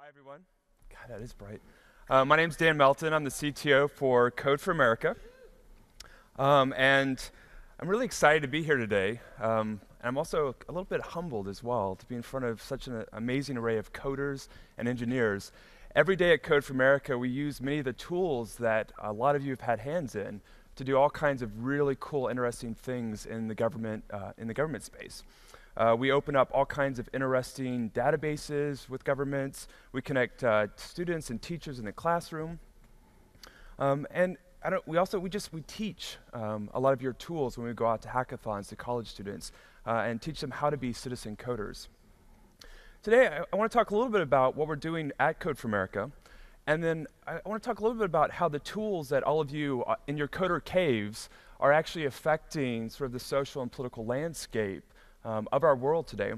Hi, everyone. God, that is bright. My name's Dan Melton. I'm the CTO for Code for America. And I'm really excited to be here today. And I'm also a little bit humbled as well to be in front of such an amazing array of coders and engineers. Every day at Code for America, we use many of the tools that a lot of you have had hands in to do all kinds of really cool, interesting things in the government space. We open up all kinds of interesting databases with governments. We connect students and teachers in the classroom. And we teach a lot of your tools when we go out to hackathons to college students and teach them how to be citizen coders. Today, I want to talk a little bit about what we're doing at Code for America. And then I want to talk a little bit about how the tools that all of you in your coder caves are actually affecting sort of the social and political landscape of our world today,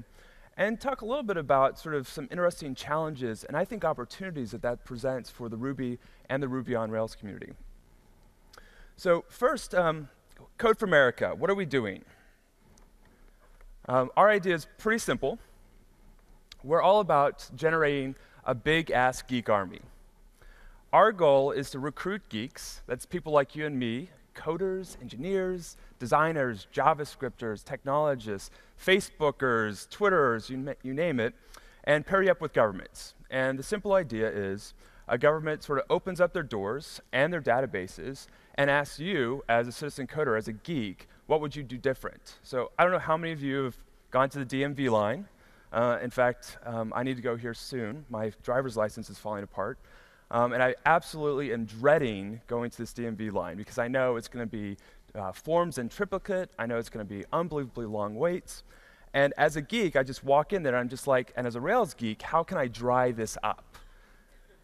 and talk a little bit about sort of some interesting challenges and I think opportunities that presents for the Ruby and the Ruby on Rails community. So first, Code for America, what are we doing? Our idea is pretty simple. We're all about generating a big-ass geek army. Our goal is to recruit geeks, that's people like you and me, coders, engineers, designers, JavaScripters, technologists, Facebookers, Twitterers, you name it, and pair you up with governments. And the simple idea is a government sort of opens up their doors and their databases and asks you, as a citizen coder, as a geek, what would you do different? So I don't know how many of you have gone to the DMV line. In fact, I need to go here soon. My driver's license is falling apart. And I absolutely am dreading going to this DMV line because I know it's going to be forms in triplicate. I know it's going to be unbelievably long waits. And as a geek, I just walk in there and I'm just like, and as a Rails geek, how can I dry this up?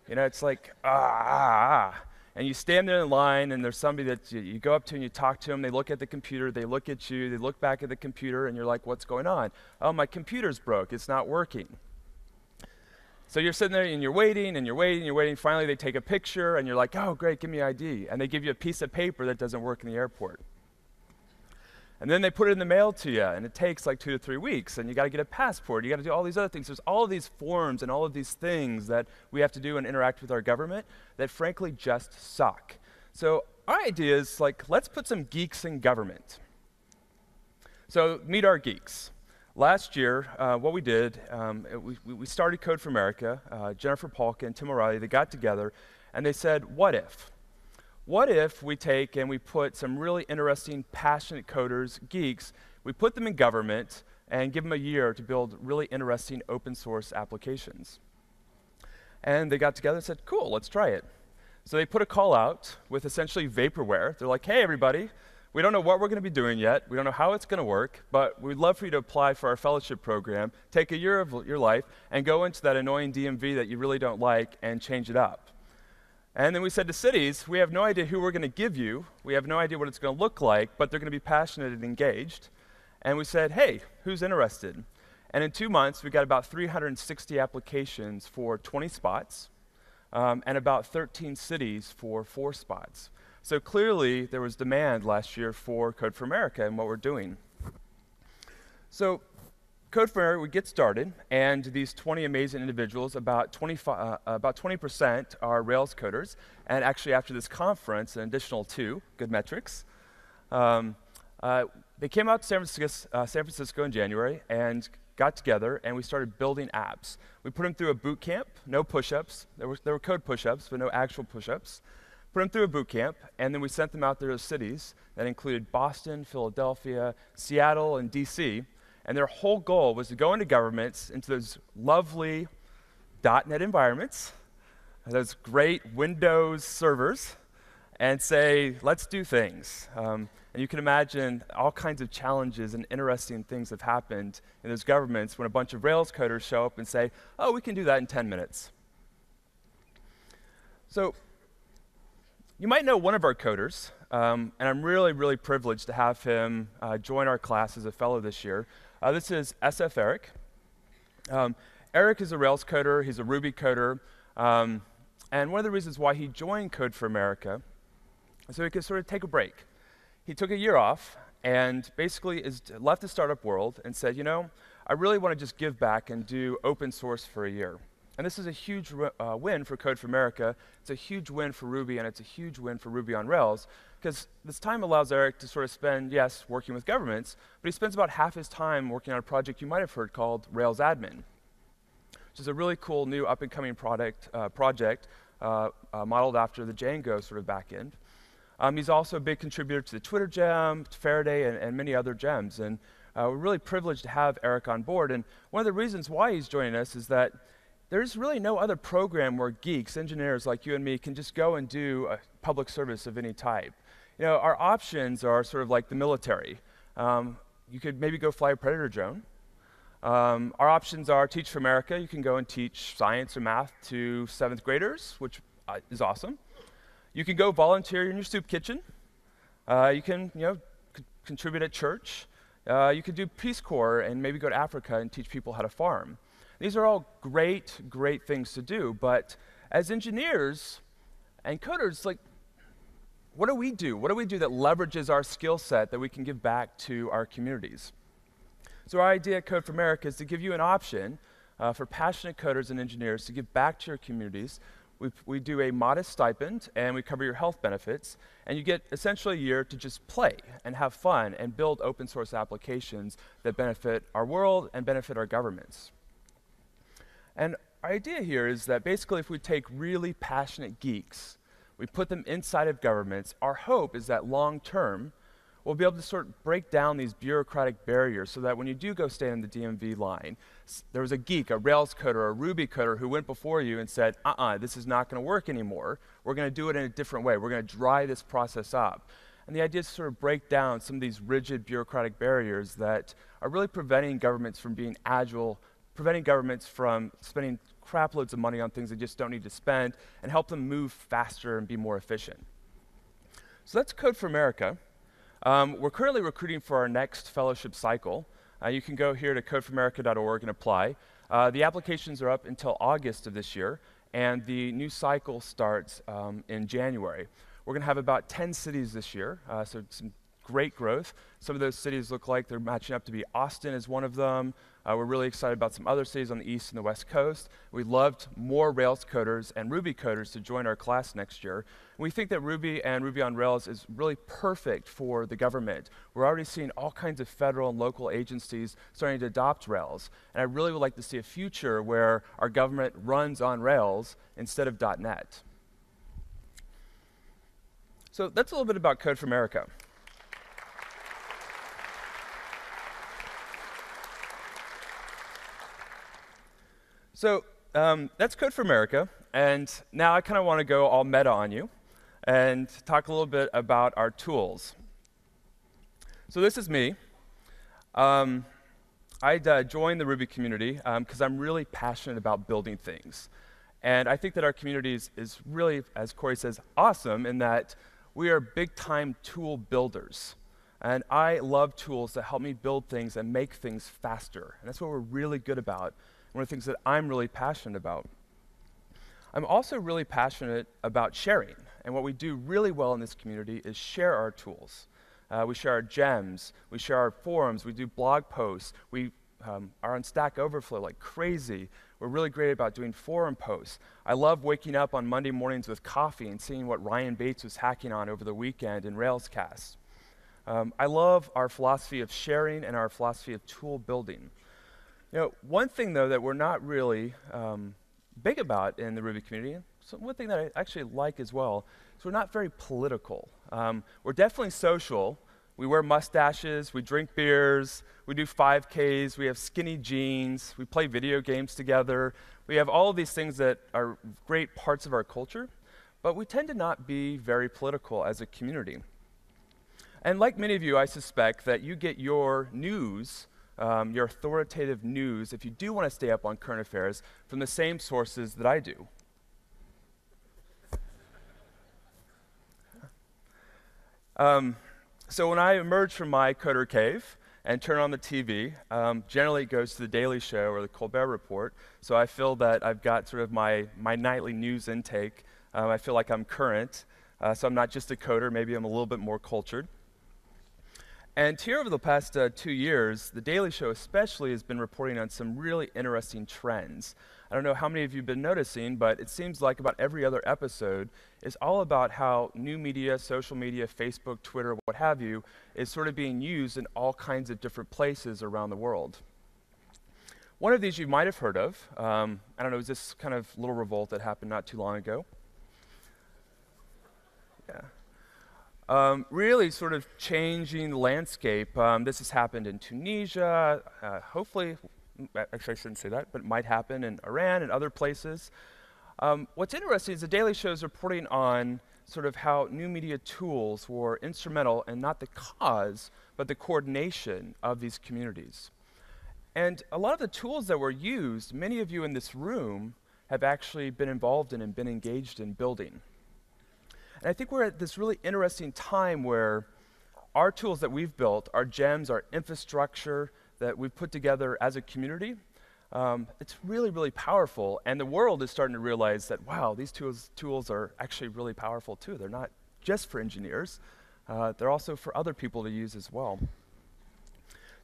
You know, it's like, And you stand there in line and there's somebody that you go up to and you talk to them. They look at the computer, they look at you, they look back at the computer, and you're like, what's going on? Oh, my computer's broke. It's not working. So you're sitting there and you're waiting and you're waiting and you're waiting. Finally, they take a picture and you're like, oh, great, give me ID. And they give you a piece of paper that doesn't work in the airport. And then they put it in the mail to you, and it takes like 2 to 3 weeks. And you got to get a passport. You got to do all these other things. There's all of these forms and all of these things that we have to do and interact with our government that frankly just suck. So our idea is like, let's put some geeks in government. So meet our geeks. Last year, what we did, we started Code for America. Jennifer Polk and Tim O'Reilly, they got together, and they said, what if? What if we take and we put some really interesting, passionate coders, geeks, we put them in government and give them a year to build really interesting open source applications? And they got together and said, cool, let's try it. So they put a call out with essentially vaporware. They're like, hey, everybody. We don't know what we're going to be doing yet. We don't know how it's going to work, but we'd love for you to apply for our fellowship program, take a year of your life, and go into that annoying DMV that you really don't like and change it up. And then we said to cities, we have no idea who we're going to give you. We have no idea what it's going to look like, but they're going to be passionate and engaged. And we said, hey, who's interested? And in 2 months, we got about 360 applications for 20 spots, and about 13 cities for 4 spots. So clearly, there was demand last year for Code for America and what we're doing. So Code for America, we get started, and these 20 amazing individuals, about 20% are Rails coders, and actually after this conference, an additional 2, good metrics. They came out to San Francisco in January and got together, and we started building apps. We put them through a boot camp, no push-ups. There were code push-ups, but no actual push-ups. Put them through a boot camp, and then we sent them out there to cities that included Boston, Philadelphia, Seattle, and DC. And their whole goal was to go into governments, into those lovely .NET environments, those great Windows servers, and say, let's do things. And you can imagine all kinds of challenges and interesting things have happened in those governments when a bunch of Rails coders show up and say, oh, we can do that in 10 minutes. So you might know one of our coders, and I'm really, really privileged to have him join our class as a fellow this year. This is SF Eric. Eric is a Rails coder, he's a Ruby coder, and one of the reasons why he joined Code for America is so he could sort of take a break. He took a year off and basically left the startup world and said, you know, I really want to just give back and do open source for a year. And this is a huge win for Code for America. It's a huge win for Ruby, and it's a huge win for Ruby on Rails, because this time allows Eric to sort of spend, yes, working with governments, but he spends about half his time working on a project you might have heard called Rails Admin, which is a really cool new up-and-coming project modeled after the Django sort of backend. He's also a big contributor to the Twitter gem, to Faraday, and many other gems. And we're really privileged to have Eric on board. And one of the reasons why he's joining us is that there's really no other program where geeks, engineers like you and me, can just go and do a public service of any type. You know, our options are sort of like the military. You could maybe go fly a Predator drone. Our options are Teach for America. You can go and teach science or math to 7th graders, which is awesome. You can go volunteer in your soup kitchen. You can, contribute at church. You could do Peace Corps and maybe go to Africa and teach people how to farm. These are all great, great things to do, but as engineers and coders, like, what do we do? What do we do that leverages our skill set that we can give back to our communities? So our idea at Code for America is to give you an option for passionate coders and engineers to give back to your communities. We do a modest stipend, and we cover your health benefits, and you get essentially a year to just play and have fun and build open source applications that benefit our world and benefit our governments. And our idea here is that basically if we take really passionate geeks, we put them inside of governments, our hope is that long term, we'll be able to sort of break down these bureaucratic barriers so that when you do go stand in the DMV line, there was a geek, a Rails coder, a Ruby coder who went before you and said, this is not going to work anymore. We're going to do it in a different way. We're going to dry this process up. And the idea is to sort of break down some of these rigid bureaucratic barriers that are really preventing governments from being agile, preventing governments from spending crap loads of money on things they just don't need to spend, and help them move faster and be more efficient. So that's Code for America. We're currently recruiting for our next fellowship cycle. You can go here to codeforamerica.org and apply. The applications are up until August of this year, and the new cycle starts in January. We're going to have about 10 cities this year, so some great growth. Some of those cities look like they're matching up to be Austin is one of them. We're really excited about some other cities on the East and the West Coast. We'd love more Rails coders and Ruby coders to join our class next year. And we think that Ruby and Ruby on Rails is really perfect for the government. We're already seeing all kinds of federal and local agencies starting to adopt Rails. And I really would like to see a future where our government runs on Rails instead of .NET. So that's a little bit about Code for America. So that's Code for America, and now I kind of want to go all meta on you and talk a little bit about our tools. So this is me. I joined the Ruby community because I'm really passionate about building things. And I think that our community is really, as Corey says, awesome in that we are big-time tool builders. And I love tools that help me build things and make things faster. And that's what we're really good about. One of the things that I'm really passionate about. I'm also really passionate about sharing. And what we do really well in this community is share our tools. We share our gems. We share our forums. We do blog posts. We are on Stack Overflow like crazy. We're really great about doing forum posts. I love waking up on Monday mornings with coffee and seeing what Ryan Bates was hacking on over the weekend in RailsCast. I love our philosophy of sharing and our philosophy of tool building. You know, one thing, though, that we're not really big about in the Ruby community, so one thing that I actually like as well, is we're not very political. We're definitely social. We wear mustaches, we drink beers, we do 5Ks, we have skinny jeans, we play video games together. We have all of these things that are great parts of our culture, but we tend to not be very political as a community. And like many of you, I suspect that you get your news, your authoritative news, if you do want to stay up on current affairs, from the same sources that I do. So when I emerge from my coder cave and turn on the TV, generally it goes to the Daily Show or the Colbert Report. So I feel that I've got sort of my nightly news intake. I feel like I'm current. So I'm not just a coder, maybe I'm a little bit more cultured. And here over the past 2 years, The Daily Show especially has been reporting on some really interesting trends. I don't know how many of you have been noticing, but it seems like about every other episode is all about how new media, social media, Facebook, Twitter, what have you, is sort of being used in all kinds of different places around the world. One of these you might have heard of. I don't know, it was this kind of little revolt that happened not too long ago. Yeah. Really sort of changing the landscape. This has happened in Tunisia, hopefully, actually I shouldn't say that, but it might happen in Iran and other places. What's interesting is The Daily Show is reporting on sort of how new media tools were instrumental in not the cause, but the coordination of these communities. And a lot of the tools that were used, many of you in this room have actually been involved in and been engaged in building. And I think we're at this really interesting time where our tools that we've built, our gems, our infrastructure that we've put together as a community, it's really, really powerful. And the world is starting to realize that, wow, these tools are actually really powerful too. They're not just for engineers. They're also for other people to use as well.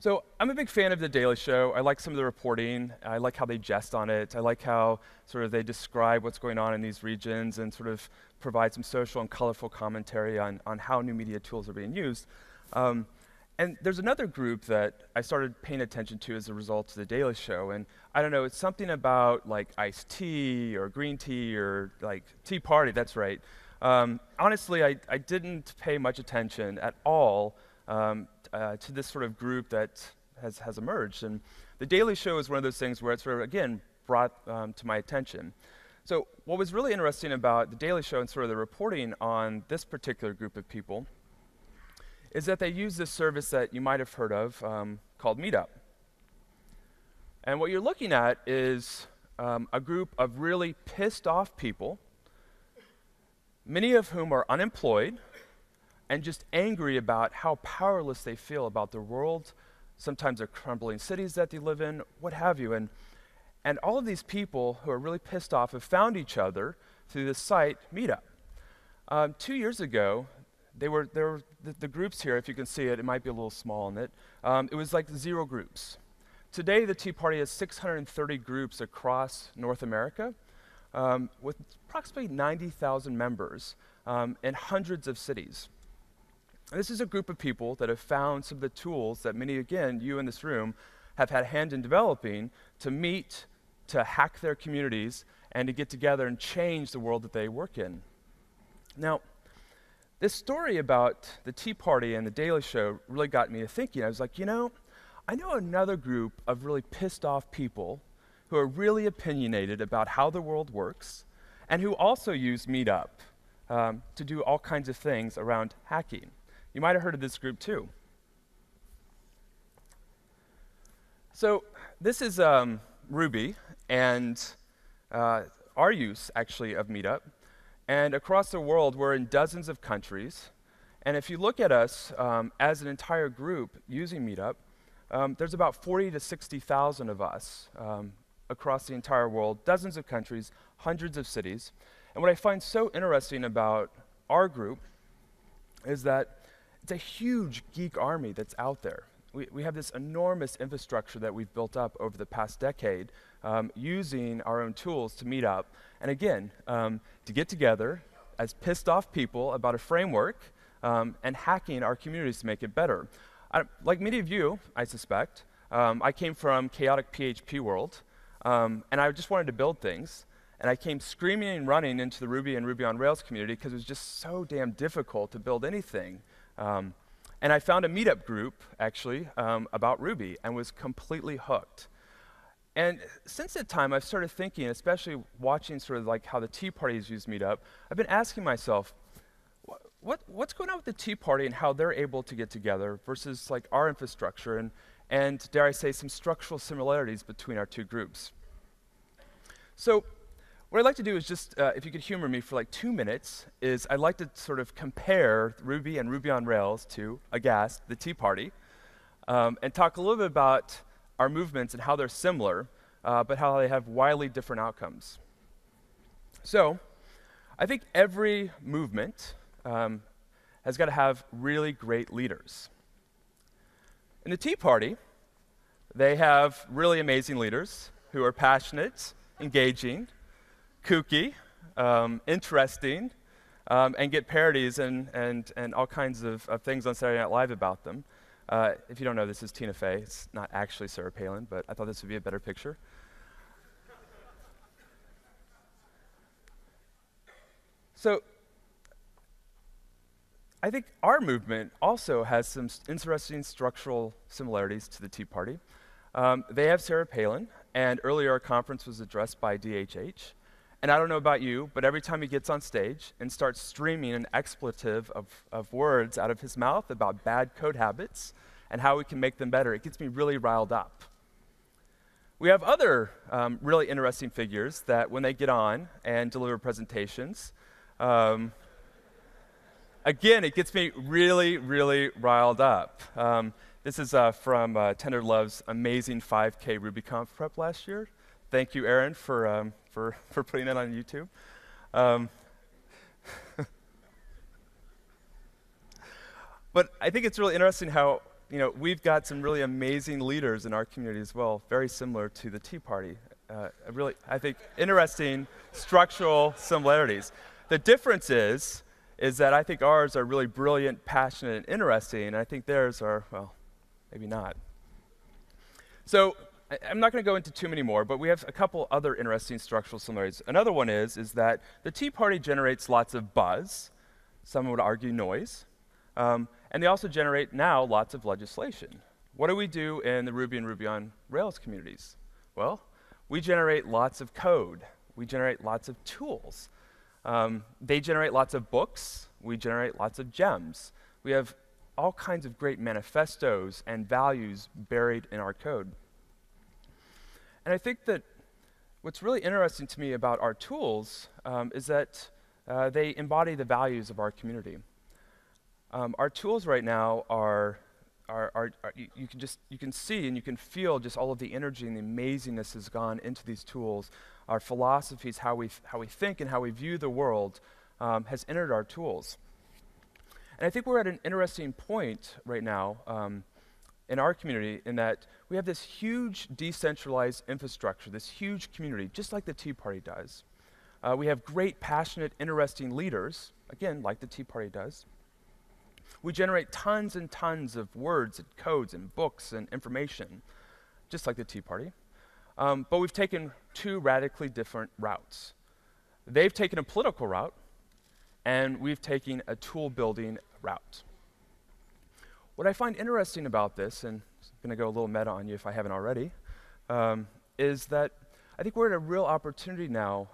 So I'm a big fan of The Daily Show. I like some of the reporting. I like how they jest on it. I like how sort of they describe what's going on in these regions and sort of provide some social and colorful commentary on how new media tools are being used. And there's another group that I started paying attention to as a result of The Daily Show. And I don't know, it's something about like iced tea or green tea or like Tea Party, that's right. Honestly, I didn't pay much attention at all to this sort of group that has emerged. And The Daily Show is one of those things where it's sort of, again, brought to my attention. So what was really interesting about The Daily Show and sort of the reporting on this particular group of people is that they use this service that you might have heard of called Meetup. And what you're looking at is a group of really pissed off people, many of whom are unemployed, and just angry about how powerless they feel about the world. Sometimes they're crumbling cities that they live in, what have you. And all of these people who are really pissed off have found each other through this site, Meetup. 2 years ago, the groups here, if you can see it, it might be a little small in it. It was like 0 groups. Today, the Tea Party has 630 groups across North America with approximately 90,000 members in hundreds of cities. And this is a group of people that have found some of the tools that many, again, you in this room, have had a hand in developing to meet, to hack their communities, and to get together and change the world that they work in. Now, this story about the Tea Party and The Daily Show really got me to thinking. I was like, you know, I know another group of really pissed off people who are really opinionated about how the world works and who also use Meetup to do all kinds of things around hacking. You might have heard of this group too. So this is Ruby and our use, actually, of Meetup. And across the world, we're in dozens of countries. And if you look at us as an entire group using Meetup, there's about 40 to 60,000 of us across the entire world, dozens of countries, hundreds of cities. And what I find so interesting about our group is that it's a huge geek army that's out there. We have this enormous infrastructure that we've built up over the past decade using our own tools to meet up. And again, to get together as pissed off people about a framework and hacking our communities to make it better. Like many of you, I suspect, I came from chaotic PHP world, and I just wanted to build things. And I came screaming and running into the Ruby and Ruby on Rails community because it was just so damn difficult to build anything. And I found a Meetup group, actually, about Ruby and was completely hooked. And since that time, I've started thinking, especially watching sort of like how the Tea Party has used Meetup, I've been asking myself, what's going on with the Tea Party and how they're able to get together versus like our infrastructure and dare I say, some structural similarities between our two groups. So what I'd like to do is just, if you could humor me for like 2 minutes, is I'd like to sort of compare Ruby and Ruby on Rails to, aghast, the Tea Party, and talk a little bit about our movements and how they're similar, but how they have wildly different outcomes. So I think every movement has got to have really great leaders. In the Tea Party, they have really amazing leaders who are passionate, engaging, kooky, interesting, and get parodies and all kinds of things on Saturday Night Live about them. If you don't know, this is Tina Fey. It's not actually Sarah Palin, but I thought this would be a better picture. So I think our movement also has some interesting structural similarities to the Tea Party. They have Sarah Palin, and earlier our conference was addressed by DHH. And I don't know about you, but every time he gets on stage and starts streaming an expletive of words out of his mouth about bad code habits and how we can make them better, it gets me really riled up. We have other really interesting figures that when they get on and deliver presentations, again, it gets me really, really riled up. This is from Tender Love's amazing 5K RubyConf prep last year. Thank you, Aaron, for putting that on YouTube. But I think it's really interesting how we've got some really amazing leaders in our community as well, very similar to the Tea Party. Really, I think, interesting structural similarities. The difference is that I think ours are really brilliant, passionate, and interesting, and I think theirs are, well, maybe not. So I'm not going to go into too many more, but we have a couple other interesting structural similarities. Another one is that the Tea Party generates lots of buzz, some would argue noise, and they also generate now lots of legislation. What do we do in the Ruby and Ruby on Rails communities? Well, we generate lots of code. We generate lots of tools. They generate lots of books. We generate lots of gems. We have all kinds of great manifestos and values buried in our code. And I think that what's really interesting to me about our tools is that they embody the values of our community. Our tools right now are you can see and you can feel just all of the energy and the amazingness has gone into these tools. Our philosophies, how we think and how we view the world has entered our tools. And I think we're at an interesting point right now in our community in that we have this huge decentralized infrastructure, this huge community, just like the Tea Party does. We have great, passionate, interesting leaders, again, like the Tea Party does. We generate tons and tons of words and codes and books and information, just like the Tea Party. But we've taken two radically different routes. They've taken a political route, and we've taken a tool-building route. What I find interesting about this, and I'm going to go a little meta on you if I haven't already, is that I think we're at a real opportunity now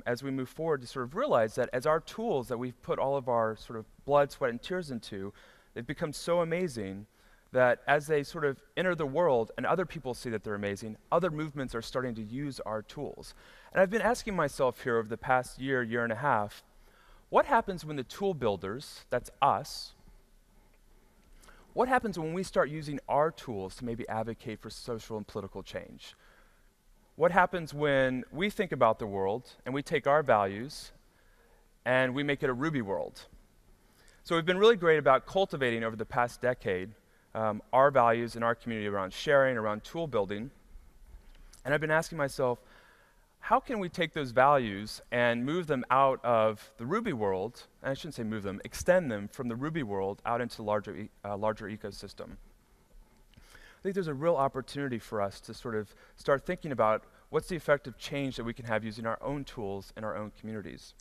as we move forward to sort of realize that as our tools that we've put all of our sort of blood, sweat, and tears into, they've become so amazing that as they sort of enter the world and other people see that they're amazing, other movements are starting to use our tools. And I've been asking myself here over the past year, year and a half, what happens when the tool builders, that's us, what happens when we start using our tools to maybe advocate for social and political change? What happens when we think about the world and we take our values and we make it a Ruby world? So we've been really great about cultivating over the past decade our values in our community around sharing, around tool building. And I've been asking myself, how can we take those values and move them out of the Ruby world, and I shouldn't say move them, extend them from the Ruby world out into the larger ecosystem? I think there's a real opportunity for us to sort of start thinking about what's the effect of change that we can have using our own tools in our own communities.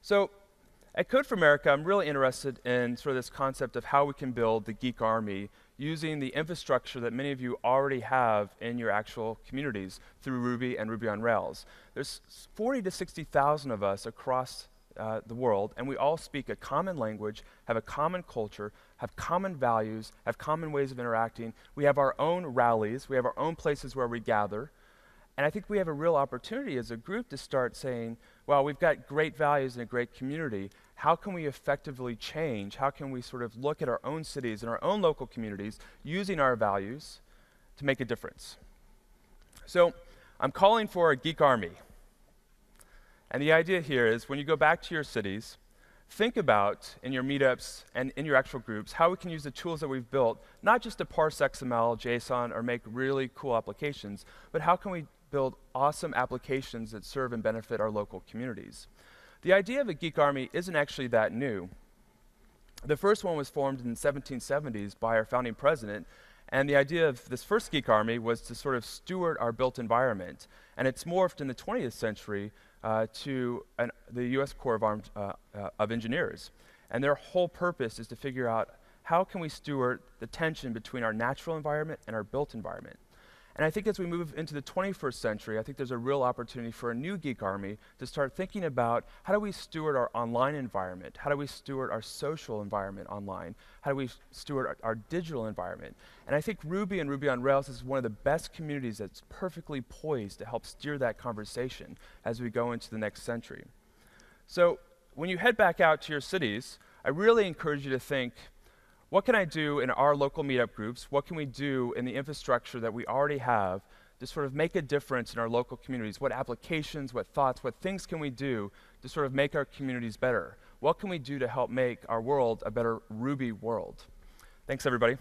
So at Code for America, I'm really interested in sort of this concept of how we can build the geek army using the infrastructure that many of you already have in your actual communities through Ruby and Ruby on Rails. There's 40 to 60,000 of us across the world, and we all speak a common language, have a common culture, have common values, have common ways of interacting. We have our own rallies. We have our own places where we gather. And I think we have a real opportunity as a group to start saying, well, we've got great values and a great community. How can we effectively change? How can we sort of look at our own cities and our own local communities using our values to make a difference? So I'm calling for a geek army. And the idea here is when you go back to your cities, think about in your meetups and in your actual groups how we can use the tools that we've built, not just to parse XML, JSON, or make really cool applications, but how can we build awesome applications that serve and benefit our local communities. The idea of a Geek Army isn't actually that new. The first one was formed in the 1770s by our founding president, and the idea of this first Geek Army was to sort of steward our built environment. And it's morphed in the 20th century to the US Corps of Engineers. And their whole purpose is to figure out how can we steward the tension between our natural environment and our built environment. And I think as we move into the 21st century, I think there's a real opportunity for a new Geek Army to start thinking about how do we steward our online environment? How do we steward our social environment online? How do we steward our digital environment? And I think Ruby and Ruby on Rails is one of the best communities that's perfectly poised to help steer that conversation as we go into the next century. So when you head back out to your cities, I really encourage you to think, what can I do in our local meetup groups? What can we do in the infrastructure that we already have to sort of make a difference in our local communities? What applications, what thoughts, what things can we do to sort of make our communities better? What can we do to help make our world a better Ruby world? Thanks, everybody.